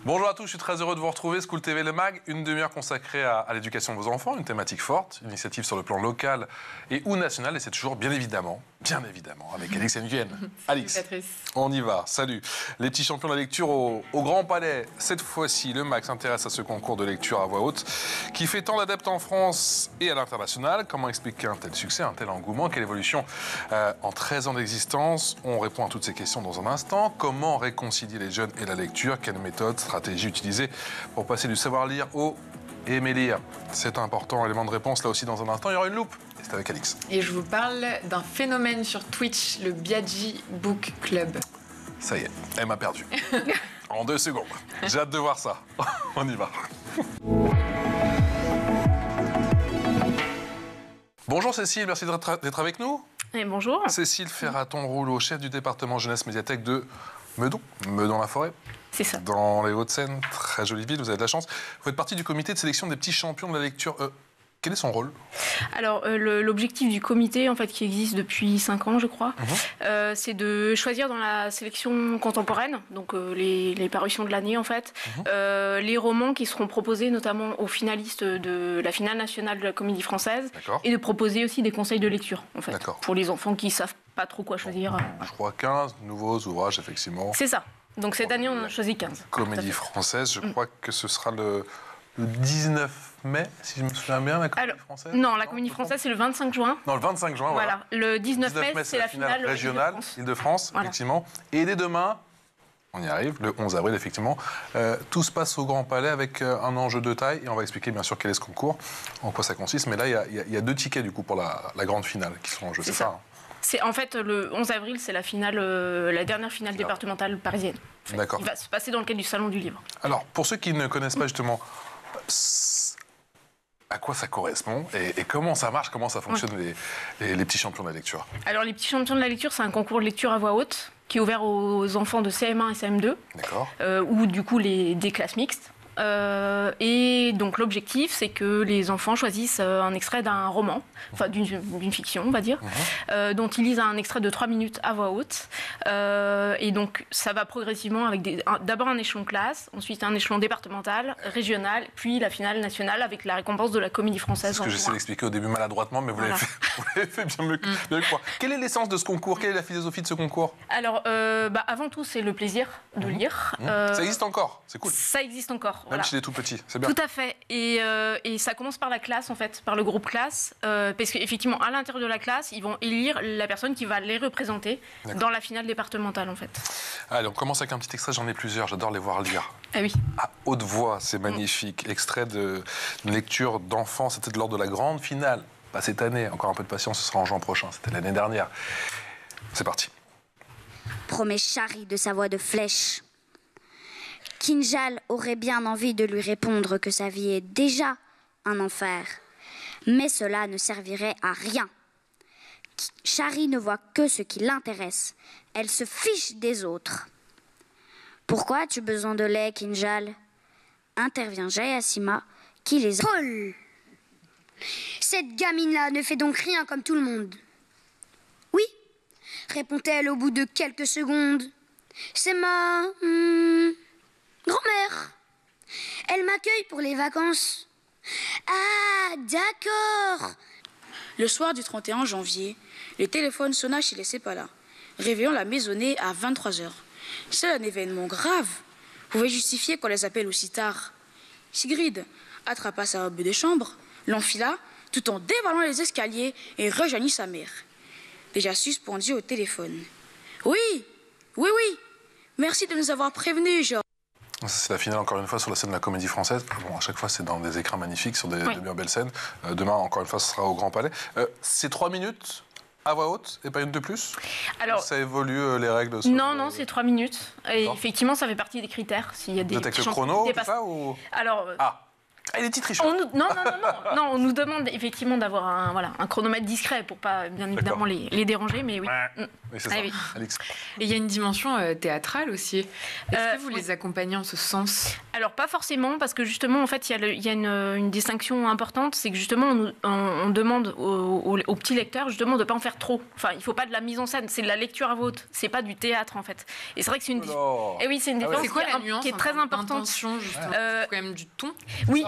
Bonjour à tous, je suis très heureux de vous retrouver. School TV Le Mag, une demi-heure consacrée à l'éducation de vos enfants, une thématique forte, une initiative sur le plan local et ou national. Et c'est toujours, bien évidemment, avec Alix Nguyen. Alix, on y va, salut. Les petits champions de la lecture au Grand Palais. Cette fois-ci, Le Mag s'intéresse à ce concours de lecture à voix haute qui fait tant d'adeptes en France et à l'international. Comment expliquer un tel succès, un tel engouement? Quelle évolution en 13 ans d'existence? On répond à toutes ces questions dans un instant. Comment réconcilier les jeunes et la lecture? Quelle méthode, stratégie utilisée pour passer du savoir-lire au aimer lire? C'est un important élément de réponse. Là aussi, dans un instant, il y aura une loupe. C'est avec Alix. Et je vous parle d'un phénomène sur Twitch, le Biaggi Book Club. Ça y est, elle m'a perdu. En 2 secondes. J'ai hâte de voir ça. On y va. Bonjour Cécile, merci d'être avec nous. Et bonjour. Cécile Ferraton-Rouleau, chef du département jeunesse médiathèque de Meudon, Meudon-la-Forêt. C'est ça. Dans les Hauts-de-Seine, très jolie ville, vous avez de la chance. Vous faites partie du comité de sélection des petits champions de la lecture. Quel est son rôle? Alors, l'objectif du comité, en fait, qui existe depuis 5 ans, je crois, c'est de choisir dans la sélection contemporaine, donc les parutions de l'année, en fait, les romans qui seront proposés notamment aux finalistes de la finale nationale de la Comédie Française, et de proposer aussi des conseils de lecture, en fait, pour les enfants qui ne savent pas trop quoi choisir. Je crois 15 nouveaux ouvrages, effectivement. C'est ça. Donc cette année, on en a choisi 15. Comédie Française, je crois que ce sera le 19 mai, si je me souviens bien, la Comédie Française. Non, la Comédie Française, c'est le 25 juin. Non, le 25 juin, voilà. Le 19 mai, c'est la finale régionale, Île-de-France, effectivement. Et dès demain, on y arrive, le 11 avril, effectivement, tout se passe au Grand Palais avec un enjeu de taille. Et on va expliquer, bien sûr, quel est ce concours, en quoi ça consiste. Mais là, il y a 2 tickets, du coup, pour la grande finale qui seront en jeu, c'est ça, hein? C'est en fait le 11 avril, c'est la finale, la dernière finale départementale parisienne. En fait, D'accord. Qui va se passer dans le cadre du Salon du Livre. Alors, pour ceux qui ne connaissent pas justement à quoi ça correspond et comment ça marche, comment ça fonctionne les petits champions de la lecture. Alors, les petits champions de la lecture, c'est un concours de lecture à voix haute qui est ouvert aux enfants de CM1 et CM2. D'accord. Ou du coup des classes mixtes. Et donc l'objectif, c'est que les enfants choisissent un extrait d'un roman, enfin d'une fiction, on va dire, dont ils lisent un extrait de 3 minutes à voix haute. Et donc ça va progressivement avec d'abord un échelon classe, ensuite un échelon départemental, régional, puis la finale nationale avec la récompense de la Comédie Française. C'est ce que j'essaie d'expliquer au début maladroitement, mais vous l'avez fait bien mieux que moi. Quelle est l'essence de ce concours? Quelle est la philosophie de ce concours? Alors, avant tout, c'est le plaisir de lire. Ça existe encore, c'est cool. Ça existe encore. Même chez les tout petits, c'est bien. Tout à fait. Et ça commence par la classe, en fait, par le groupe classe. Parce qu'effectivement, à l'intérieur de la classe, ils vont élire la personne qui va les représenter dans la finale départementale, en fait. Allez, on commence avec un petit extrait, j'en ai plusieurs, j'adore les voir lire. Ah oui. À haute voix, c'est magnifique. Extrait de lecture d'enfants, c'était lors de la grande finale. Pas cette année, encore un peu de patience, ce sera en juin prochain, c'était l'année dernière. C'est parti. Promet Chari de sa voix de flèche. Kinjal aurait bien envie de lui répondre que sa vie est déjà un enfer. Mais cela ne servirait à rien. Chari ne voit que ce qui l'intéresse. Elle se fiche des autres. Pourquoi as-tu besoin de lait, Kinjal? Intervient Jayasima, qui les a... Paul! Cette gamine-là ne fait donc rien comme tout le monde. Oui, répond-elle au bout de quelques secondes. C'est ma... grand-mère. Elle m'accueille pour les vacances. Ah, d'accord. Le soir du 31 janvier, le téléphone sonna chez les Sepala, réveillant la maisonnée à 23h. C'est un événement grave. Pouvait justifier qu'on les appelle aussi tard. Sigrid attrapa sa robe de chambre, l'enfila, tout en dévalant les escaliers et rejoignit sa mère. Déjà suspendue au téléphone. Oui, merci de nous avoir prévenus, Georges. C'est la finale, encore une fois, sur la scène de la Comédie Française. Bon, à chaque fois, c'est dans des écrans magnifiques, sur des bien belles scènes. Demain, encore une fois, ce sera au Grand Palais. C'est 3 minutes à voix haute et pas une de plus? Alors, ça évolue, les règles? Non, c'est 3 minutes. Et effectivement, ça fait partie des critères. S'il y a des Vous êtes avec le chrono, c'est ça ou... Alors, Ah, il est tricheur. Non, on nous demande effectivement d'avoir un chronomètre discret pour pas, bien évidemment, les déranger, mais oui. Oui, c'est ça. Oui. Alix. Et il y a une dimension théâtrale aussi. Est-ce que vous les accompagnez en ce sens? Alors, pas forcément, parce que justement, en fait, il y a une distinction importante, c'est que justement, on demande aux petits lecteurs, justement, de ne pas en faire trop. Enfin, il ne faut pas de la mise en scène, c'est de la lecture à voix haute, c'est pas du théâtre, en fait. Et c'est vrai que c'est une différence. Et oui, c'est une différence qui est très importante. Justement, quand même du ton. Oui,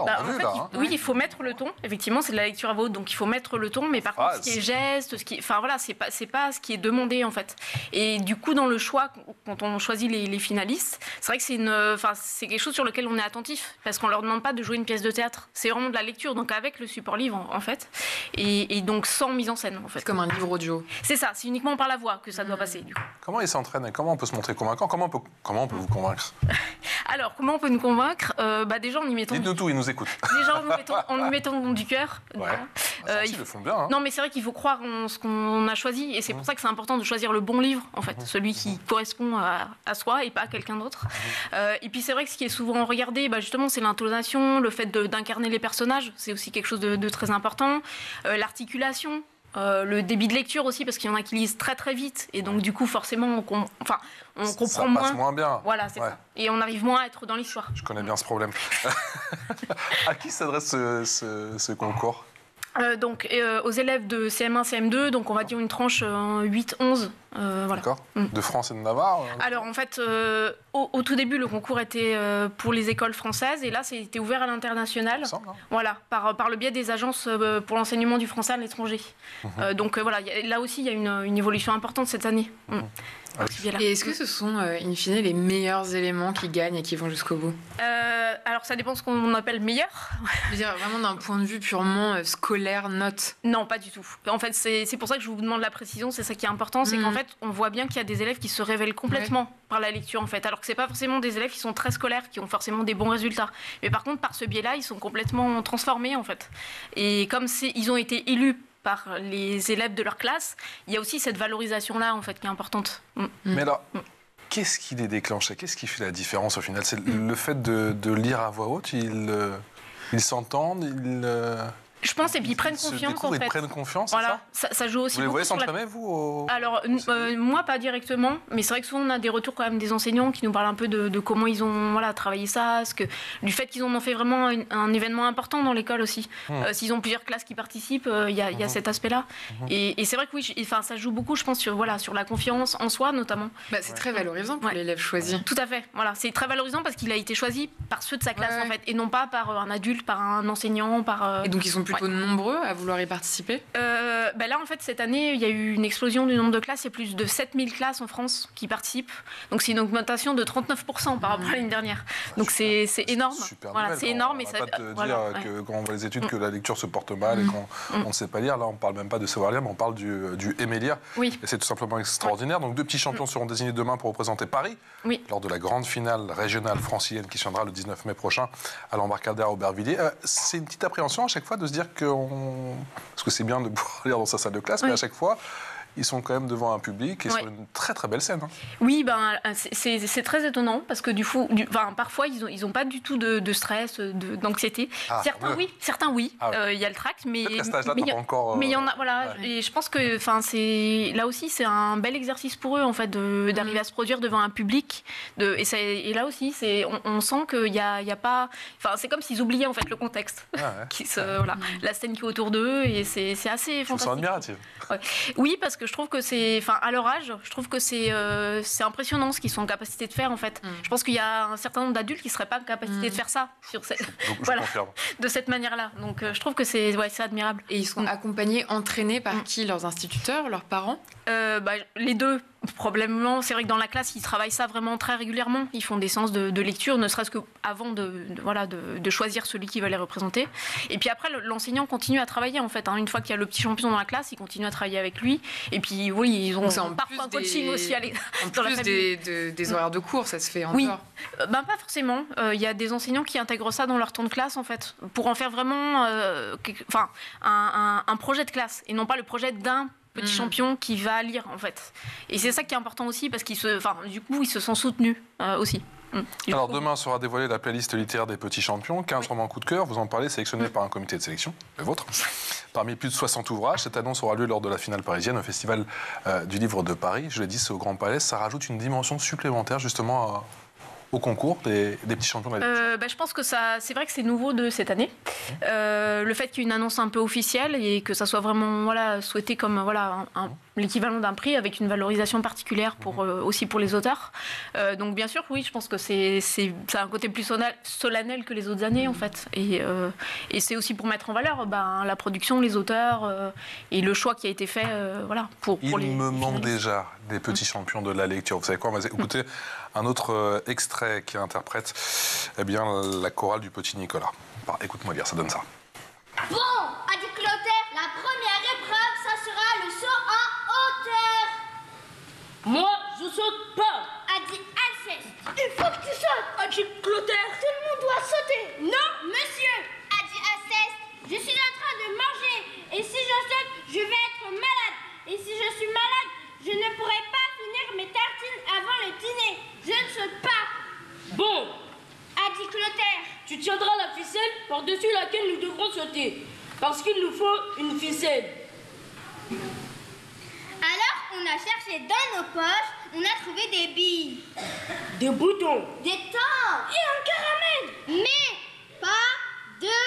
oui, il faut mettre le ton. Effectivement, c'est de la lecture à voix haute, donc il faut mettre le ton. Mais par contre, ce qui est geste, enfin voilà, c'est pas ce qui est demandé en fait. Et du coup, dans le choix, quand on choisit les finalistes, c'est vrai que c'est quelque chose sur lequel on est attentif, parce qu'on leur demande pas de jouer une pièce de théâtre. C'est vraiment de la lecture, donc avec le support livre en fait, et donc sans mise en scène en fait. C'est comme un livre audio. C'est ça. C'est uniquement par la voix que ça doit passer. Du coup. Comment ils s'entraînent et comment on peut se montrer convaincant? Comment on peut vous convaincre? Alors, comment on peut nous convaincre? Déjà en y mettant. Dites-nous tout, ils nous écoutent. Déjà en y mettant du cœur. Ouais. Ils le font bien. Hein. Non, mais c'est vrai qu'il faut croire en ce qu'on a choisi, et c'est pour ça que c'est important de choisir le bon livre, en fait, celui qui correspond à soi et pas à quelqu'un d'autre. Et puis c'est vrai que ce qui est souvent regardé, justement, c'est l'intonation, le fait d'incarner les personnages, c'est aussi quelque chose de très important. L'articulation. Le débit de lecture aussi, parce qu'il y en a qui lisent très très vite, et donc du coup forcément on comprend ça passe moins bien. Voilà, c'est ça. Et on arrive moins à être dans l'histoire. Je connais bien ce problème. À qui s'adresse ce concours? Donc aux élèves de CM1, CM2, donc on va dire une tranche 8-11. Voilà. D'accord. De France et de Navarre. Alors en fait, au tout début, le concours était pour les écoles françaises, et là, c'était ouvert à l'international. Voilà, par le biais des agences pour l'enseignement du français à l'étranger. Donc voilà, là aussi, il y a une évolution importante cette année. Et est-ce que ce sont, in fine, les meilleurs éléments qui gagnent et qui vont jusqu'au bout? Alors ça dépend de ce qu'on appelle meilleur. Je veux dire, vraiment d'un point de vue purement scolaire, note? Non, pas du tout. En fait, c'est pour ça que je vous demande la précision, c'est ça qui est important, c'est qu'en fait, on voit bien qu'il y a des élèves qui se révèlent complètement par la lecture, en fait, alors que c'est pas forcément des élèves qui sont très scolaires, qui ont forcément des bons résultats. Mais par contre, par ce biais-là, ils sont complètement transformés, en fait. Et comme ils ont été élus par les élèves de leur classe, il y a aussi cette valorisation-là, en fait, qui est importante. Mais alors, qu'est-ce qui les déclenche? Qu'est-ce qui fait la différence, au final? C'est le fait de lire à voix haute? Ils s'entendent, Je pense, et puis ils prennent confiance, en fait. Ils prennent confiance, voilà, ça joue aussi. Vous les voyez s'entraîner, vous Alors, moi, pas directement, mais c'est vrai que souvent, on a des retours quand même des enseignants qui nous parlent un peu de comment ils ont travaillé ça, du fait qu'ils en ont fait vraiment un événement important dans l'école aussi. S'ils ont plusieurs classes qui participent, il y a cet aspect-là. Et c'est vrai que oui, ça joue beaucoup, je pense, sur la confiance en soi, notamment. C'est très valorisant pour l'élève choisi. Tout à fait. Voilà, c'est très valorisant parce qu'il a été choisi par ceux de sa classe, en fait, et non pas par un adulte, par un enseignant, par... Et donc, ils sont plutôt nombreux à vouloir y participer? Là, en fait, cette année, il y a eu une explosion du nombre de classes. Il y a plus de 7000 classes en France qui participent. Donc, c'est une augmentation de 39% par rapport à l'année dernière. Donc, c'est énorme. Voilà, c'est énorme. On va pas te dire que quand on voit les études que la lecture se porte mal et qu'on ne sait pas lire. Là, on ne parle même pas de savoir lire, mais on parle du aimer lire. Oui. Et c'est tout simplement extraordinaire. Donc, 2 petits champions seront désignés demain pour représenter Paris lors de la grande finale régionale francilienne qui se tiendra le 19 mai prochain à l'Embarcadère Aubervilliers. C'est une petite appréhension à chaque fois de se dire parce que c'est bien de pouvoir lire dans sa salle de classe, mais à chaque fois, ils sont quand même devant un public et sur une très très belle scène. Oui, c'est très étonnant parce que parfois ils n'ont pas du tout de stress, d'anxiété. Certains oui. Il y a le tract, mais peut-être qu'à cet âge-là, t'as pas encore. Mais il y en a, voilà. Et je pense que, là aussi, c'est un bel exercice pour eux en fait d'arriver à se produire devant un public. Et là aussi, on sent qu'il y a pas. Enfin, c'est comme s'ils oubliaient en fait le contexte, la scène qui est autour d'eux, et c'est assez fantastique. C'est admiratif. Oui, parce que je trouve que à leur âge, je trouve que c'est impressionnant ce qu'ils sont en capacité de faire en fait. Je pense qu'il y a un certain nombre d'adultes qui ne seraient pas en capacité de faire ça de cette manière-là. Donc je trouve que c'est admirable. Et ils sont accompagnés, entraînés par qui? Leurs instituteurs, leurs parents? Les deux. Probablement, c'est vrai que dans la classe, ils travaillent ça vraiment très régulièrement. Ils font des séances de lecture, ne serait-ce qu'avant de choisir celui qui va les représenter. Et puis après, l'enseignant continue à travailler en fait. Une fois qu'il y a le petit champion dans la classe, il continue à travailler avec lui. Et puis oui, ils ont parfois un coaching aussi. En plus des horaires de cours, ça se fait en dehors. Pas forcément. Il y a des enseignants qui intègrent ça dans leur temps de classe en fait, pour en faire vraiment un projet de classe et non pas le projet d'un petit champion qui va lire en fait. Et c'est ça qui est important aussi parce du coup ils se sont soutenus aussi. Alors demain sera dévoilée la playlist littéraire des petits champions, 15 romans coup de cœur, vous en parlez, sélectionnés par un comité de sélection, le vôtre. Parmi plus de 60 ouvrages, cette annonce aura lieu lors de la finale parisienne au Festival du Livre de Paris. Je l'ai dit, c'est au Grand Palais, ça rajoute une dimension supplémentaire justement au concours des petits champions de la lecture. Je pense que c'est vrai que c'est nouveau de cette année. Le fait qu'il y ait une annonce un peu officielle et que ça soit vraiment souhaité comme l'équivalent d'un prix avec une valorisation particulière aussi pour les auteurs. Donc bien sûr, oui, je pense que ça a un côté plus solennel que les autres années en fait. Et c'est aussi pour mettre en valeur la production, les auteurs et le choix qui a été fait pour Il les me manque finalistes. déjà des petits champions de la lecture. Vous savez quoi, on va écouter un autre extrait qui interprète la chorale du petit Nicolas. Écoute-moi lire, ça donne ça. Bon, a dit Clotaire, la première épreuve, ça sera le saut en hauteur. Moi, je saute pas. A dit Alceste. Il faut que tu sautes. A dit Clotaire. Tout le monde doit sauter. Non, monsieur. A dit Alceste. Je suis en train de manger. Et si je saute, je vais être malade. Et si je suis malade, je ne pourrai pas finir mes tartines avant le dîner. Je ne saute pas. Bon, A dit Clotaire. tu tiendras la ficelle par-dessus laquelle nous devrons sauter. Parce qu'il nous faut une ficelle. Alors, on a cherché dans nos poches, on a trouvé des billes, Des boutons. des temps et un caramel. Mais pas de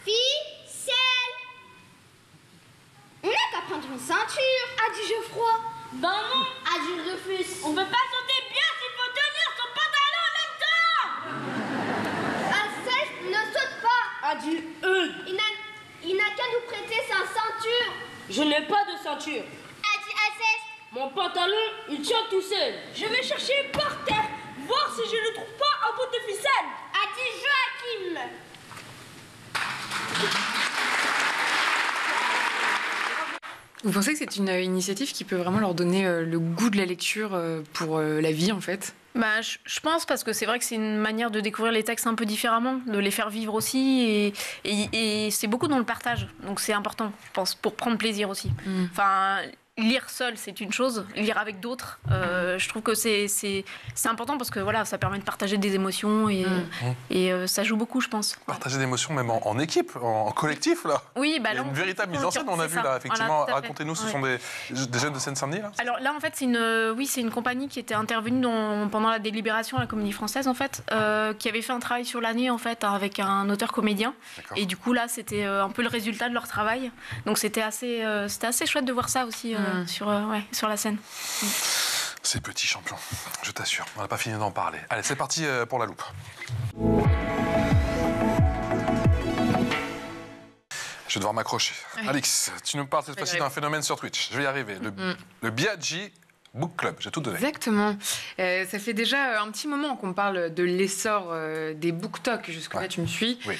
ficelle. On n'a qu'à prendre une ceinture, a dit Geoffroy. Ben non, A dit Rufus. on peut pas sauter bien s'il faut tenir son pantalon en même temps. Alceste ne saute pas. A dit Eudes. Il n'a qu'à nous prêter sa ceinture. Je n'ai pas de ceinture. A dit Alceste. Mon pantalon, il tient tout seul. Je vais chercher par terre, voir si je ne trouve pas un bout de ficelle. A dit Joachim. Vous pensez que c'est une initiative qui peut vraiment leur donner le goût de la lecture pour la vie, en fait ? Je pense parce que c'est vrai que c'est une manière de découvrir les textes un peu différemment, de les faire vivre aussi et c'est beaucoup dans le partage. Donc c'est important, je pense, pour prendre plaisir aussi. Enfin, lire seul, c'est une chose. Lire avec d'autres, je trouve que c'est important parce que ça permet de partager des émotions et ça joue beaucoup, je pense. Partager des émotions même en équipe, en collectif là. Oui, Il y a une véritable mise en scène, on a vu là, effectivement. Racontez-nous, ce sont des jeunes de Seine-Saint-Denis là. Alors là, en fait, c'est une compagnie qui était intervenue pendant la délibération à la Comédie Française, en fait, qui avait fait un travail sur l'année, en fait, avec un auteur-comédien. Et du coup, là, c'était un peu le résultat de leur travail. Donc, c'était assez chouette de voir ça aussi sur la scène. Ces petits champions, je t'assure, on n'a pas fini d'en parler. Allez, c'est parti pour la loupe. Je vais devoir m'accrocher. Oui. Alix, tu nous parles cette fois-ci d'un phénomène sur Twitch. Je vais y arriver. Le Biaggi Book Club, j'ai tout donné. Exactement. Ça fait déjà un petit moment qu'on parle de l'essor des BookTok. Jusque-là, tu me suis. Oui.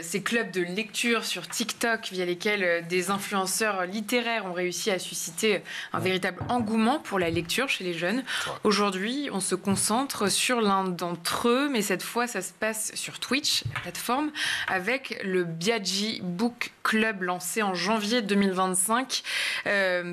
Ces clubs de lecture sur TikTok via lesquels des influenceurs littéraires ont réussi à susciter un véritable engouement pour la lecture chez les jeunes. Aujourd'hui, on se concentre sur l'un d'entre eux, mais cette fois, ça se passe sur Twitch, la plateforme, avec le Biaggi Book Club lancé en janvier 2025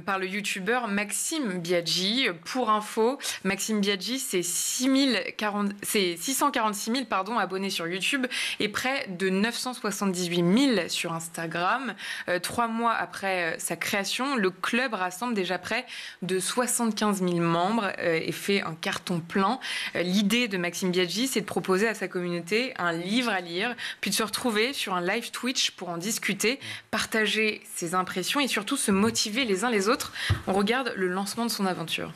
par le youtubeur Maxime Biaggi. Pour info, Maxime Biaggi, c'est 646 000 abonnés sur YouTube et près de 978 000 sur Instagram. 3 mois après sa création, le club rassemble déjà près de 75 000 membres et fait un carton plein. L'idée de Maxime Biaggi, c'est de proposer à sa communauté un livre à lire, puis de se retrouver sur un live Twitch pour en discuter, partager ses impressions et surtout se motiver les uns les autres. On regarde le lancement de son aventure.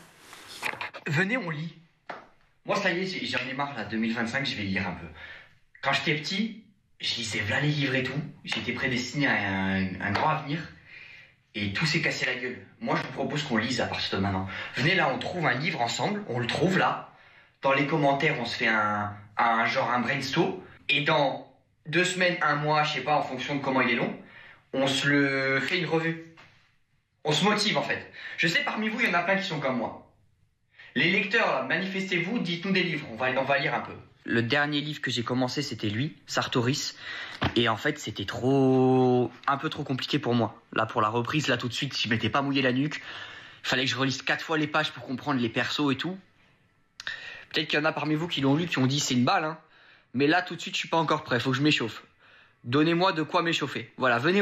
Venez, on lit. Moi, ça y est, j'en ai marre, là, 2025, je vais lire un peu. Quand j'étais petit, je lisais plein les livres et tout. J'étais prédestiné à un grand avenir. Et tout s'est cassé la gueule. Moi, je vous propose qu'on lise à partir de maintenant. Venez, là, on trouve un livre ensemble. On le trouve, là. Dans les commentaires, on se fait un brainstorm. Et dans 2 semaines, 1 mois, je sais pas, en fonction de comment il est long, on se le fait une revue. On se motive, en fait. Je sais, parmi vous, il y en a plein qui sont comme moi. Les lecteurs, là, manifestez-vous, dites-nous des livres, on va lire un peu. Le dernier livre que j'ai commencé, c'était lui, Sartoris. Et en fait, c'était un peu trop compliqué pour moi. Là, pour la reprise, là, tout de suite, je m'étais pas mouillé la nuque. Il fallait que je relise 4 fois les pages pour comprendre les persos et tout. Peut-être qu'il y en a parmi vous qui l'ont lu, qui ont dit c'est une balle, hein. Mais là, tout de suite, je suis pas encore prêt. Faut que je m'échauffe. Donnez-moi de quoi m'échauffer. Voilà, venez,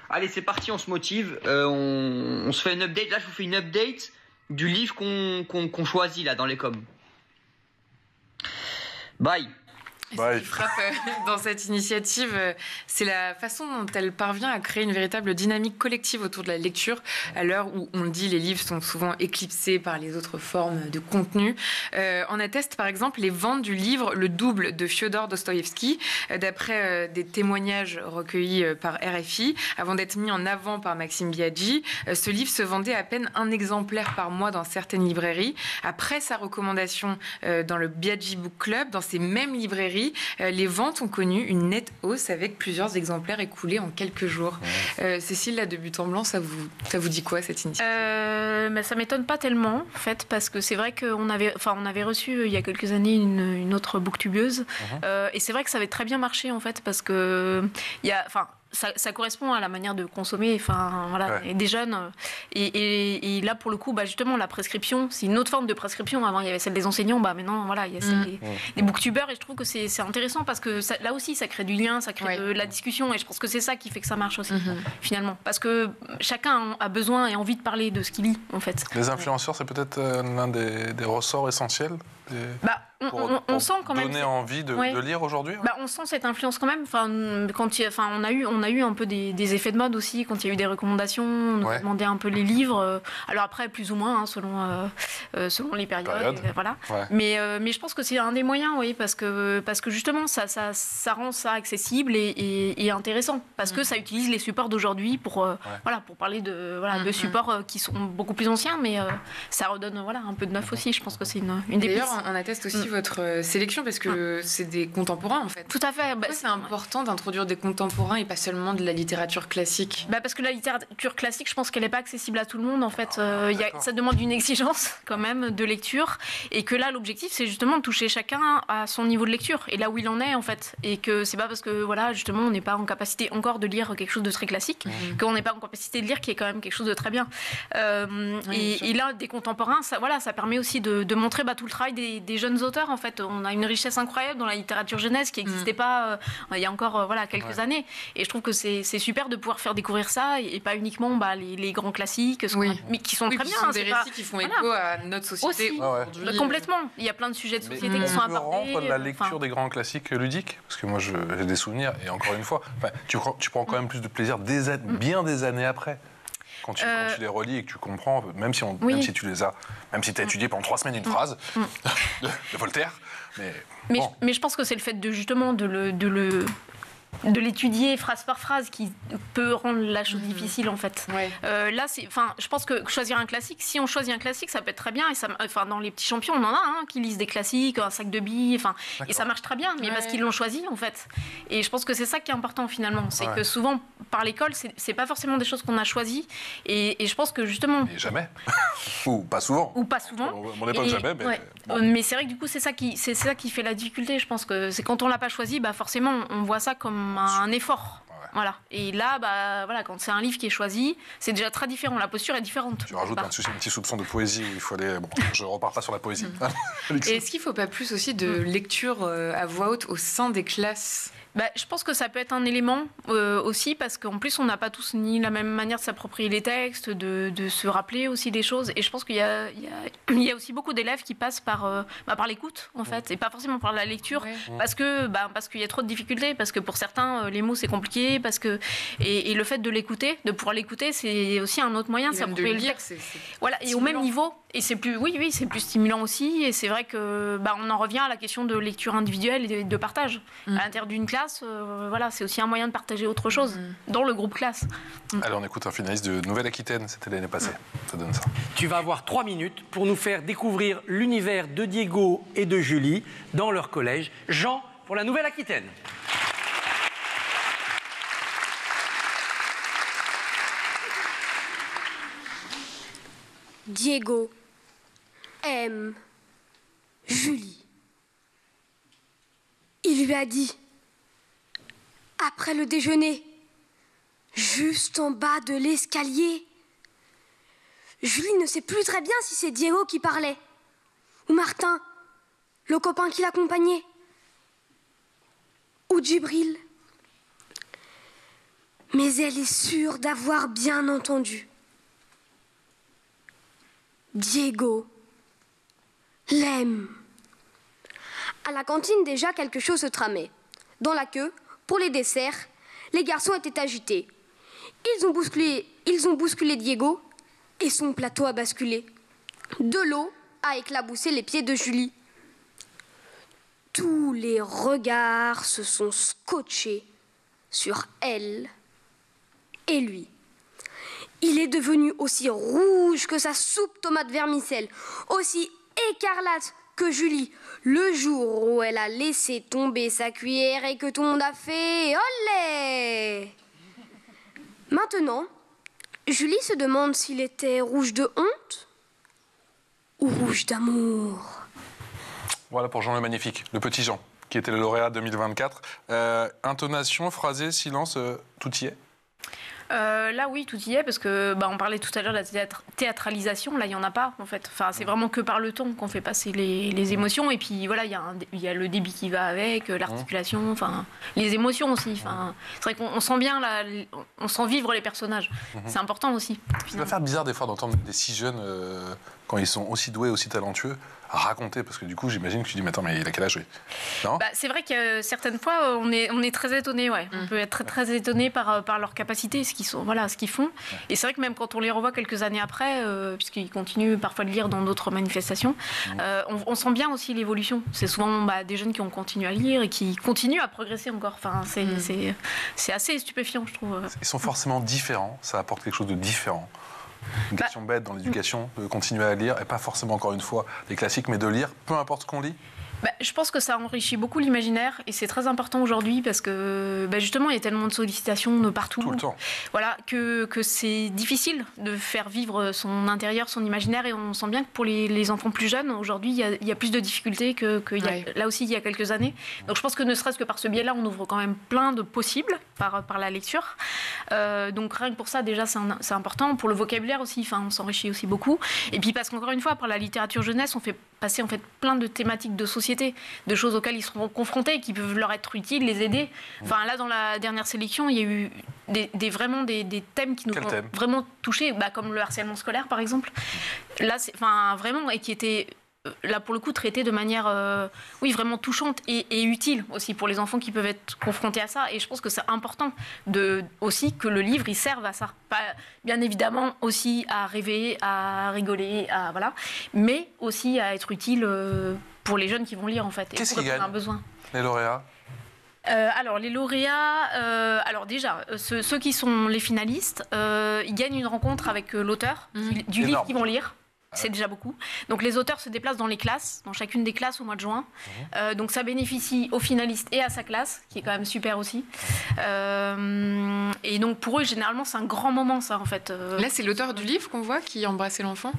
allez, c'est parti, on se motive. On se fait une update. Là, je vous fais une update du livre qu'on choisit là dans les coms. Bye. Ce qui frappe dans cette initiative, c'est la façon dont elle parvient à créer une véritable dynamique collective autour de la lecture, à l'heure où, on le dit, les livres sont souvent éclipsés par les autres formes de contenu. En atteste par exemple les ventes du livre Le Double de Fyodor Dostoïevski, d'après des témoignages recueillis par RFI, avant d'être mis en avant par Maxime Biaggi. Ce livre se vendait à peine un exemplaire par mois dans certaines librairies. Après sa recommandation dans le Biaggi Book Club, dans ces mêmes librairies, les ventes ont connu une nette hausse avec plusieurs exemplaires écoulés en quelques jours. Cécile, là, de but en blanc, ça vous dit quoi, cette initiative? Ça m'étonne pas tellement, en fait, parce que c'est vrai qu'on avait reçu il y a quelques années une autre booktubeuse, et c'est vrai que ça avait très bien marché, en fait, parce que ça correspond à la manière de consommer, et des jeunes. Et là, pour le coup, justement, la prescription, c'est une autre forme de prescription. Avant, il y avait celle des enseignants, maintenant, voilà, il y a celle des booktubeurs. Et je trouve que c'est intéressant parce que là aussi, ça crée du lien, ça crée de la discussion. Et je pense que c'est ça qui fait que ça marche aussi, finalement. Parce que chacun a besoin et envie de parler de ce qu'il lit, en fait. Les influenceurs, c'est peut-être l'un des ressorts essentiels on sent quand même donner envie de lire aujourd'hui. On sent cette influence quand même. On a eu un peu des effets de mode aussi quand il y a eu des recommandations. On nous demandait un peu les livres. Alors après, plus ou moins, selon les périodes. Voilà. Mais je pense que c'est un des moyens, parce que justement, ça rend ça accessible et intéressant. Parce que ça utilise les supports d'aujourd'hui pour parler de supports qui sont beaucoup plus anciens, mais ça redonne un peu de neuf aussi. Je pense que c'est une des pistes. On atteste aussi votre sélection parce que c'est des contemporains, en fait. Tout à fait. C'est important d'introduire des contemporains et pas seulement de la littérature classique. Parce que la littérature classique, je pense qu'elle n'est pas accessible à tout le monde, en fait. Ça demande une exigence, quand même, de lecture. Et que là, l'objectif, c'est justement de toucher chacun à son niveau de lecture et là où il en est, en fait. Et que c'est pas parce que, justement, on n'est pas en capacité encore de lire quelque chose de très classique qu'on n'est pas en capacité de lire qui est quand même quelque chose de très bien. Et là, des contemporains, ça permet aussi de montrer tout le travail des jeunes auteurs, en fait. On a une richesse incroyable dans la littérature jeunesse qui n'existait pas il y a encore quelques années. Et je trouve que c'est super de pouvoir faire découvrir ça et pas uniquement les grands classiques, mais qui sont très bien. Ce sont des récits qui font écho à notre société aujourd'hui. Complètement. Il y a plein de sujets de société qui sont abordés. Rendre la lecture des grands classiques ludiques, parce que moi j'ai des souvenirs, et encore une fois, tu prends quand même plus de plaisir bien des années après. Quand tu les relis et que tu comprends, même si tu as étudié pendant 3 semaines une phrase de Voltaire, mais je pense que c'est le fait de l'étudier phrase par phrase qui peut rendre la chose difficile, en fait. Là, je pense que choisir un classique, si on choisit un classique, ça peut être très bien. Et dans les petits champions, on en a qui lisent des classiques, un sac de billes, et ça marche très bien, mais parce qu'ils l'ont choisi, en fait. Et je pense que c'est ça qui est important, finalement. C'est que souvent, par l'école, c'est pas forcément des choses qu'on a choisies. Et je pense que justement. Et jamais. Ou pas souvent. À mon époque, jamais. Mais c'est vrai que du coup, c'est ça qui fait la difficulté. Je pense que c'est quand on l'a pas choisi, forcément, on voit ça comme un effort. Voilà. Et là, quand c'est un livre qui est choisi, c'est déjà très différent. La posture est différente. Tu rajoutes un petit soupçon de poésie où il faut aller. Je repars pas sur la poésie. Et est-ce qu'il ne faut pas plus aussi de lecture à voix haute au sein des classes? Je pense que ça peut être un élément aussi, parce qu'en plus, on n'a pas tous ni la même manière de s'approprier les textes, de se rappeler aussi des choses. Et je pense qu'il y a aussi beaucoup d'élèves qui passent par l'écoute, en fait, et pas forcément par la lecture, parce qu'il y a trop de difficultés, parce que pour certains, les mots, c'est compliqué, et le fait de l'écouter, de pouvoir l'écouter, c'est aussi un autre moyen de s'approprier le texte. Et au même niveau. Et c'est plus stimulant aussi. Et c'est vrai que on en revient à la question de lecture individuelle et de partage. À l'intérieur d'une classe, c'est aussi un moyen de partager autre chose dans le groupe classe. Allez, on écoute un finaliste de Nouvelle-Aquitaine, c'était l'année passée. Ça donne ça. Tu vas avoir 3 minutes pour nous faire découvrir l'univers de Diego et de Julie dans leur collège. Jean, pour la Nouvelle-Aquitaine. Diego aime Julie. Il lui a dit, après le déjeuner, juste en bas de l'escalier. Julie ne sait plus très bien si c'est Diego qui parlait ou Martin. le copain qui l'accompagnait, ou Djibril. Mais elle est sûre d'avoir bien entendu. Diego l'aime. À la cantine, déjà, quelque chose se tramait. Dans la queue, pour les desserts, les garçons étaient agités. Ils ont bousculé Diego et son plateau a basculé. De l'eau a éclaboussé les pieds de Julie. Tous les regards se sont scotchés sur elle et lui. Il est devenu aussi rouge que sa soupe tomate vermicelle, aussi écarlate que Julie, le jour où elle a laissé tomber sa cuillère et que tout le monde a fait olé. Maintenant, Julie se demande s'il était rouge de honte ou rouge d'amour. Voilà pour Jean le Magnifique, le petit Jean, qui était le lauréat 2024. Intonation, phrasé, silence, tout y est? Là, oui, tout y est, parce que on parlait tout à l'heure de la théâtralisation. Là, il n'y en a pas, en fait. Enfin, c'est vraiment que par le ton qu'on fait passer les émotions. Et puis, voilà, il y a le débit qui va avec, l'articulation, enfin, les émotions aussi. Enfin, c'est vrai qu'on sent bien, là, on sent vivre les personnages. C'est important aussi. Ça va faire bizarre, des fois, d'entendre des si jeunes, quand ils sont aussi doués, aussi talentueux, à raconter, parce que du coup, j'imagine que tu dis, mais attends, mais il a quel âge, oui? Non, c'est vrai que certaines fois, on est très étonné, ouais. On peut être très, très étonné par leur capacité, ce qu'ils font. Et c'est vrai que même quand on les revoit quelques années après, puisqu'ils continuent parfois de lire dans d'autres manifestations, on sent bien aussi l'évolution. C'est souvent des jeunes qui ont continué à lire et qui continuent à progresser encore. Enfin, c'est assez stupéfiant, je trouve. Ils sont forcément différents, ça apporte quelque chose de différent. Une question bête dans l'éducation, de continuer à lire, et pas forcément, encore une fois, les classiques, mais de lire, peu importe ce qu'on lit. Je pense que ça enrichit beaucoup l'imaginaire et c'est très important aujourd'hui parce que justement il y a tellement de sollicitations de partout. Tout le temps. Voilà, que c'est difficile de faire vivre son intérieur, son imaginaire, et on sent bien que pour les enfants plus jeunes, aujourd'hui il y a plus de difficultés là aussi il y a quelques années. Donc je pense que ne serait-ce que par ce biais-là, on ouvre quand même plein de possibles par la lecture. Donc rien que pour ça déjà c'est important. Pour le vocabulaire aussi, on s'enrichit aussi beaucoup. Et puis parce qu'encore une fois, par la littérature jeunesse, on fait passer en fait plein de thématiques de société, de choses auxquelles ils seront confrontés, qui peuvent leur être utiles, les aider. Enfin là, dans la dernière sélection, il y a eu vraiment des thèmes qui nous ont vraiment touchés, comme le harcèlement scolaire par exemple. Là, vraiment, et qui étaient là pour le coup traités de manière vraiment touchante et utile aussi pour les enfants qui peuvent être confrontés à ça. Et je pense que c'est important aussi que le livre il serve à ça, pas bien évidemment aussi à rêver, à rigoler, mais aussi à être utile pour les jeunes qui vont lire en fait. Qu'est-ce qu'ils gagnent, les lauréats? Alors les lauréats, déjà ceux qui sont les finalistes, ils gagnent une rencontre avec l'auteur du livre qu'ils vont lire. C'est déjà beaucoup. Donc les auteurs se déplacent dans les classes, dans chacune des classes au mois de juin. Donc ça bénéficie aux finalistes et à sa classe, qui est quand même super aussi. Et donc pour eux, généralement, c'est un grand moment, ça, en fait. Là, c'est l'auteur du livre qu'on voit qui embrassait l'enfant.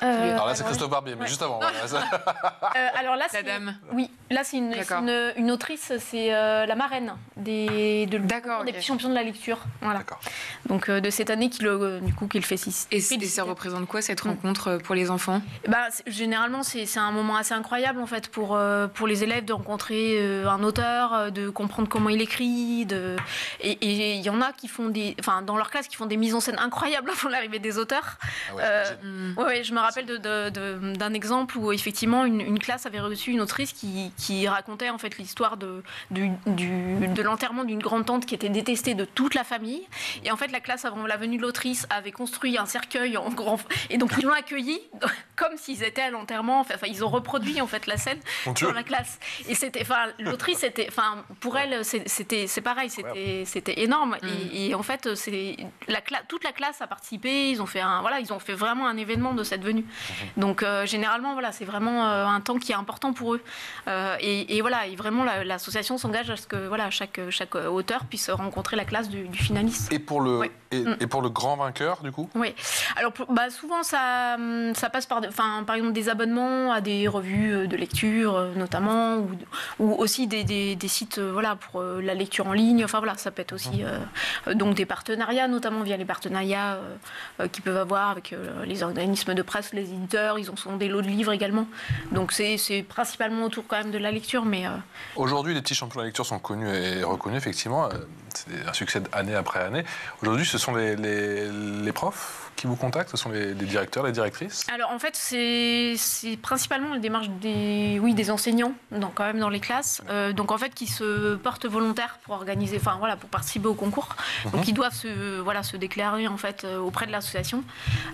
Alors là, c'est Christophe Barbier, mais juste avant. Alors là, la dame. Oui, là, c'est une autrice, c'est la marraine des champions de la lecture. Voilà. Donc de cette année qui le fait 6. Et ça représente quoi, cette rencontre pour les enfants? Généralement, c'est un moment assez incroyable en fait pour les élèves de rencontrer un auteur, de comprendre comment il écrit, et il y en a qui font dans leur classe qui font des mises en scène incroyables avant l'arrivée des auteurs. Je me rappelle d'un exemple où effectivement une classe avait reçu une autrice qui racontait en fait l'histoire de l'enterrement d'une grande-tante qui était détestée de toute la famille, et en fait la classe avant la venue de l'autrice avait construit un cercueil en grand, et donc ils l'ont accueilli comme s'ils étaient à l'enterrement. Enfin, ils ont reproduit en fait la scène dans la classe. Et l'autrice pour elle c'est pareil, c'était énorme. Et en fait toute la classe a participé. Ils ont fait vraiment un événement de cette venue. Donc généralement c'est vraiment un temps qui est important pour eux. Et vraiment l'association s'engage à ce que chaque auteur puisse rencontrer la classe du finaliste. Et pour le grand vainqueur, du coup? Oui. Alors souvent ça passe par par exemple des abonnements à des revues de lecture notamment, ou aussi des sites voilà, pour la lecture en ligne. Enfin voilà, ça peut être aussi donc des partenariats, notamment via les partenariats qu'ils peuvent avoir avec les organismes de presse, les éditeurs. Ils ont souvent des lots de livres également. Donc c'est principalement autour quand même de la lecture. Mais aujourd'hui, les petits champions de la lecture sont connus et reconnus, effectivement. C'est un succès année après année. Aujourd'hui, ce sont les profs qui vous contactent, ce sont les directeurs, les directrices? Alors en fait, c'est principalement la démarche des enseignants, quand même dans les classes, donc en fait qui se portent volontaires pour organiser, enfin voilà, pour participer au concours. Donc ils doivent se déclarer en fait auprès de l'association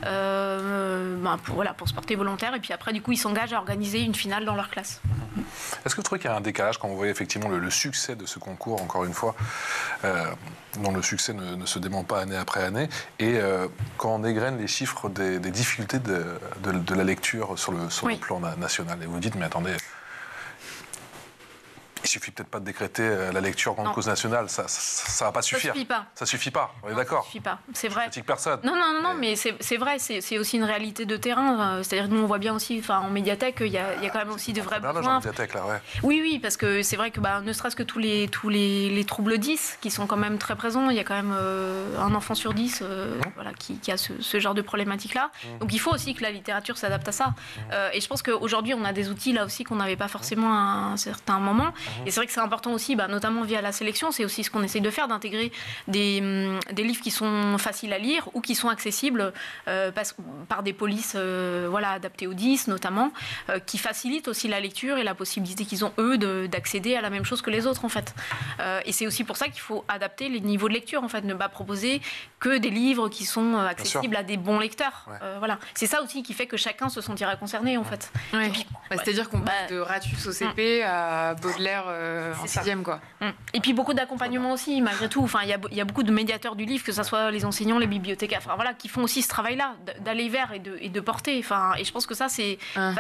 pour se porter volontaire, et puis après du coup ils s'engagent à organiser une finale dans leur classe. Est-ce que vous trouvez qu'il y a un décalage quand vous voyez effectivement le succès de ce concours, encore une fois, dont le succès ne se dément pas année après année, et quand on égrène les chiffres des difficultés de la lecture sur le plan national, et vous dites, mais attendez, il suffit peut-être pas de décréter la lecture grande cause nationale, ça va pas suffire. Ça suffit pas, on est d'accord. Ça suffit pas, c'est vrai. Ça critique personne. Non, mais c'est vrai, c'est aussi une réalité de terrain. C'est-à-dire que nous on voit bien aussi, en médiathèque, il y a quand même aussi de vrais besoins. Médiathèque, là, ouais. Oui, parce que c'est vrai que ne serait-ce que tous les troubles 10 qui sont quand même très présents, il y a quand même un enfant sur 10 qui a ce genre de problématique-là. Donc il faut aussi que la littérature s'adapte à ça. Et je pense qu'aujourd'hui on a des outils là aussi qu'on n'avait pas forcément à un certain moment. Et c'est vrai que c'est important aussi, notamment via la sélection, c'est aussi ce qu'on essaye de faire, d'intégrer des livres qui sont faciles à lire ou qui sont accessibles par des polices adaptées aux 10 notamment, qui facilitent aussi la lecture et la possibilité qu'ils ont, eux, d'accéder à la même chose que les autres, en fait. Et c'est aussi pour ça qu'il faut adapter les niveaux de lecture, en fait, ne pas proposer que des livres qui sont accessibles à des bons lecteurs. Ouais. C'est ça aussi qui fait que chacun se sentira concerné, en fait. Ouais. C'est-à-dire qu'on passe de Ratus au CP à Baudelaire en 6e, quoi. Et puis beaucoup d'accompagnement aussi, malgré tout. Il y a beaucoup de médiateurs du livre, que ce soit les enseignants, les bibliothécaires, qui font aussi ce travail-là, d'aller vers et de porter. Et je pense que ça, il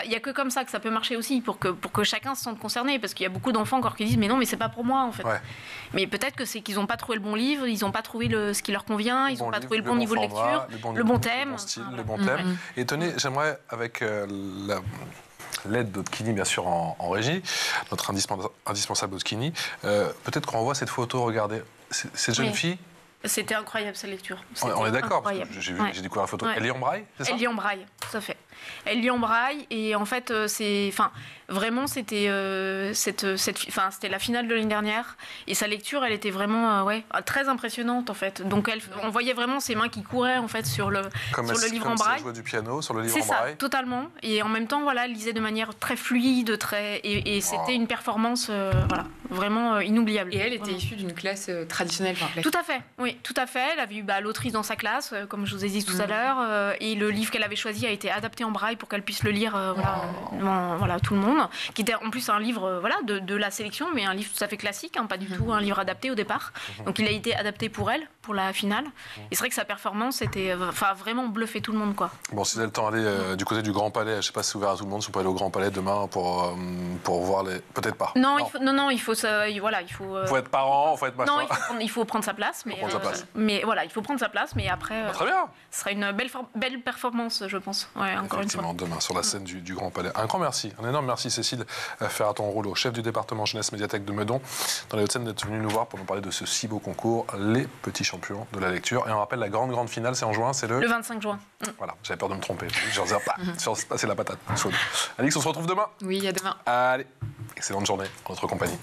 n'y a que comme ça que ça peut marcher aussi, pour que chacun se sente concerné, parce qu'il y a beaucoup d'enfants encore qui disent mais non, mais c'est pas pour moi, en fait. Ouais. Mais peut-être que c'est qu'ils n'ont pas trouvé le bon livre, ils n'ont pas trouvé ce qui leur convient, ils n'ont pas trouvé le bon niveau de lecture, le bon thème, le bon style, le bon thème. Et tenez, j'aimerais, avec l'aide d'Otkini, bien sûr, en régie, notre indispensable Otkini, peut-être qu'on revoit cette photo, regardez, cette jeune fille. C'était incroyable, sa lecture. On est d'accord, j'ai découvert la photo. Ouais. Elle lit en braille, c'est ça? Elle lit en braille, tout à fait. Elle lit en braille, et en fait, vraiment, c'était la finale de l'année dernière, et sa lecture, elle était vraiment très impressionnante, en fait. Donc on voyait vraiment ses mains qui couraient, en fait, sur le livre en braille. Comme si elle jouait du piano sur le livre en braille. C'est ça, totalement. Et en même temps, elle lisait de manière très fluide, et c'était une performance vraiment inoubliable. Et elle était issue d'une classe traditionnelle. Tout à fait, oui, tout à fait. Elle avait eu l'autrice dans sa classe, comme je vous ai dit tout à l'heure, et le livre qu'elle avait choisi a été adapté en braille pour qu'elle puisse le lire devant tout le monde, qui était en plus un livre de la sélection, mais un livre tout à fait classique, pas du tout un livre adapté au départ. Donc il a été adapté pour elle, pour la finale. Et c'est vrai que sa performance était vraiment bluffé tout le monde, quoi. Bon, si vous avez le temps d'aller du côté du Grand Palais, je ne sais pas si c'est ouvert à tout le monde, si vous pouvez aller au Grand Palais demain pour voir les... Peut-être pas. Non, il faut ça, il faut être parent, il faut être machin. Non, il faut prendre sa place, mais il faut prendre sa place, mais après très bien. Ce sera une belle performance, je pense. Ouais, encore une fois. Demain sur la scène du Grand Palais. Un grand merci, un énorme merci Cécile Ferraton-Rouleau, chef du département jeunesse médiathèque de Meudon, dans les Hauts-de-Seine, d'être venue nous voir pour nous parler de ce si beau concours, les petits champions de la lecture. Et on rappelle, la grande finale, c'est en juin, c'est le 25 juin. Voilà, j'avais peur de me tromper. Je leur disais, passer la patate chaude. Alix, on se retrouve demain? Oui, à demain. Allez, excellente journée en notre compagnie.